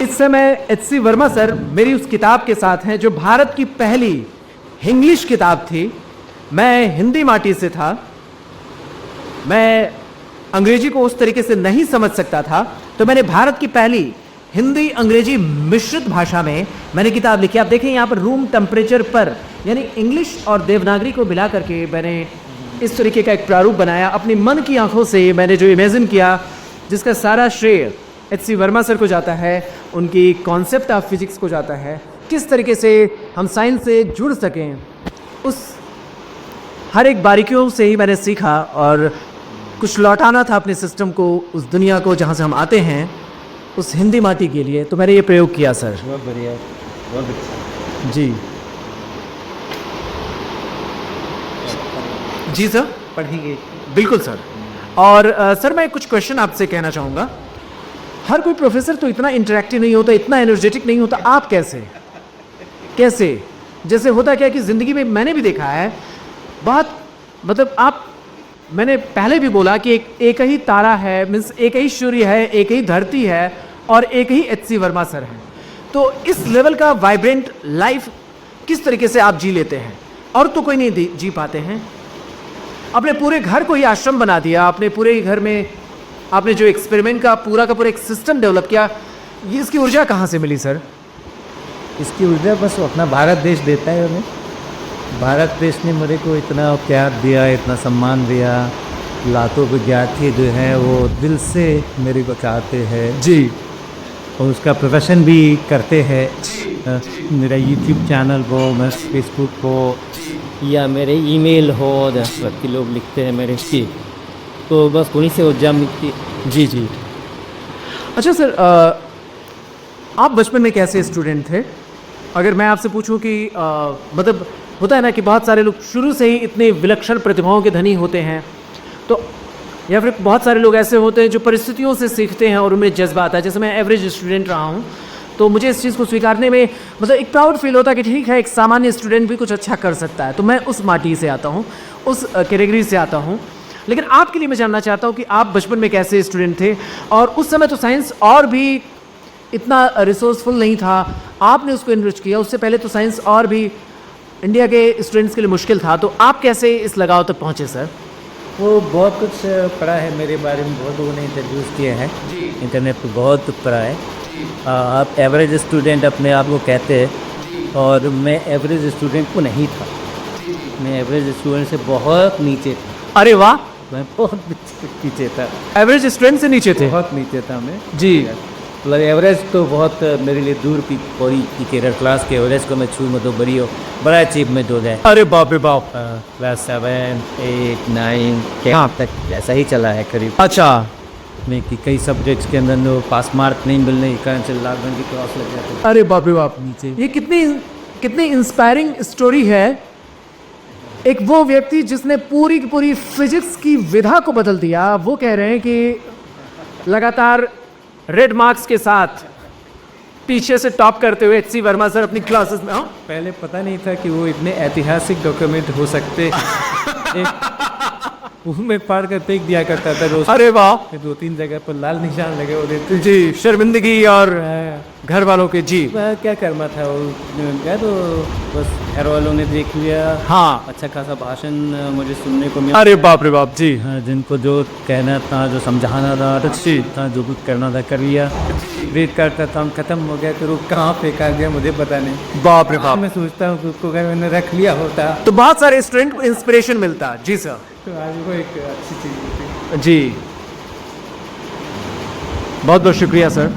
इस समय एच.सी. वर्मा सर मेरी उस किताब के साथ हैं जो भारत की पहली इंग्लिश किताब थी। मैं हिंदी माटी से था, मैं अंग्रेजी को उस तरीके से नहीं समझ सकता था, तो मैंने भारत की पहली हिंदी अंग्रेजी मिश्रित भाषा में मैंने किताब लिखी। आप देखें यहाँ पर रूम टेम्परेचर पर, यानी इंग्लिश और देवनागरी को मिला करके मैंने इस तरीके का एक प्रारूप बनाया। अपनी मन की आंखों से मैंने जो इमेजिन किया, जिसका सारा श्रेय एच.सी. वर्मा सर को जाता है, उनकी कॉन्सेप्ट ऑफ फिजिक्स को जाता है। किस तरीके से हम साइंस से जुड़ सकें, उस हर एक बारीकियों से ही मैंने सीखा और कुछ लौटाना था अपने सिस्टम को, उस दुनिया को जहाँ से हम आते हैं, उस हिंदी माटी के लिए। तो मैंने ये प्रयोग किया सर। बहुत बढ़िया, बहुत अच्छा जी जी सर, पढ़ेंगे। बिल्कुल सर। और सर मैं कुछ क्वेश्चन आपसे कहना चाहूँगा। हर कोई प्रोफेसर तो इतना इंटरेक्टिव नहीं होता, इतना एनर्जेटिक नहीं होता। आप कैसे जैसे होता क्या कि ज़िंदगी में मैंने भी देखा है बहुत, मतलब आप, मैंने पहले भी बोला कि एक ही तारा है, मीन्स एक ही सूर्य है, एक ही धरती है और एक ही एच.सी. वर्मा सर है। तो इस लेवल का वाइब्रेंट लाइफ किस तरीके से आप जी लेते हैं? और तो कोई नहीं जी पाते हैं। अपने पूरे घर को ही आश्रम बना दिया, अपने पूरे घर में आपने जो एक्सपेरिमेंट का पूरा एक सिस्टम डेवलप किया, ये इसकी ऊर्जा कहाँ से मिली सर? इसकी ऊर्जा बस अपना भारत देश देता है हमें। भारत देश ने मेरे को इतना प्यार दिया, इतना सम्मान दिया। लाखों विद्यार्थी जो हैं वो दिल से मेरे को चाहते हैं जी, और उसका प्रोफेशन भी करते हैं। मेरा यूट्यूब चैनल हो, मैं फेसबुक हो या मेरे ईमेल हो, दस लोग लिखते हैं मेरे की, तो बस उन्हीं से ऊर्जा मिलती। जी जी। अच्छा सर, आप बचपन में कैसे स्टूडेंट थे? अगर मैं आपसे पूछूं कि मतलब होता है ना कि बहुत सारे लोग शुरू से ही इतने विलक्षण प्रतिभाओं के धनी होते हैं, तो या फिर बहुत सारे लोग ऐसे होते हैं जो परिस्थितियों से सीखते हैं और उनमें जज्बा आता है। जैसे मैं एवरेज स्टूडेंट रहा हूँ, तो मुझे इस चीज़ को स्वीकारने में मतलब एक प्राउड फील होता है कि ठीक है, एक सामान्य स्टूडेंट भी कुछ अच्छा कर सकता है। तो मैं उस माटी से आता हूँ, उस कैटेगरी से आता हूँ। लेकिन आपके लिए मैं जानना चाहता हूँ कि आप बचपन में कैसे स्टूडेंट थे, और उस समय तो साइंस और भी इतना रिसोर्सफुल नहीं था, आपने उसको इन्रिच किया। उससे पहले तो साइंस और भी इंडिया के स्टूडेंट्स के लिए मुश्किल था। तो आप कैसे इस लगाव तक पहुँचे सर? वो बहुत कुछ पढ़ा है मेरे बारे में, बहुत लोगों ने इंट्रोड्यूस किया है, इंटरनेट पे बहुत पढ़ा है। आप एवरेज स्टूडेंट अपने आप को कहते हैं, और मैं एवरेज स्टूडेंट को नहीं था। मैं एवरेज स्टूडेंट से बहुत नीचे था। अरे वाह, मैं बहुत नीचे था, एवरेज स्टूडेंट से नीचे थे? बहुत नीचे था मैं जी। मतलब एवरेज तो बहुत मेरे लिए दूर की पौड़ी की केरल क्लास के एवरेज को मैं छू में तो बड़ा अचीवमेंट हो जाए। अरे बाप रे बाप। क्लास 7, 8, 9 यहाँ तक ऐसा ही चला है करीब। अच्छा। में कि कई सब्जेक्ट्स के अंदर नो पास मार्क नहीं मिलने के कारण से लॉकडाउन की क्रॉस लग जाते। अरे बाप रे बाप, नीचे ये कितनी इंस्पायरिंग स्टोरी है। एक वो व्यक्ति जिसने पूरी की पूरी फिजिक्स की विधा को बदल दिया, वो कह रहे हैं कि लगातार रेड मार्क्स के साथ पीछे से टॉप करते हुए एच.सी. वर्मा सर अपनी क्लासेस में। पहले पता नहीं था कि वो इतने ऐतिहासिक डॉक्यूमेंट हो सकते। मैं पढ़ कर फेंक दिया करता था रोज। अरे वाह, 2-3 जगह पर लाल निशान लगे होते थे जी, शर्मिंदगी और घर वालों के। जी, मैं क्या करना था, वो गया तो बस घर वालों ने देख लिया। हाँ, अच्छा खासा भाषण मुझे सुनने को मिला। अरे बाप रे बाप। जी, हाँ, जिनको जो कहना था, जो समझाना था, जो कुछ करना था कर लिया। वेट करता था, खत्म हो गया, फिर वो कहाँ फेंका गया मुझे पता नहीं। बाप रे बाप। मैं सोचता हूँ उसको अगर मैंने रख लिया होता तो बहुत सारे स्टूडेंट को इंस्पिरेशन मिलता। जी सर, तो आज वो एक अच्छी चीज़ होती। जी, बहुत बहुत शुक्रिया सर।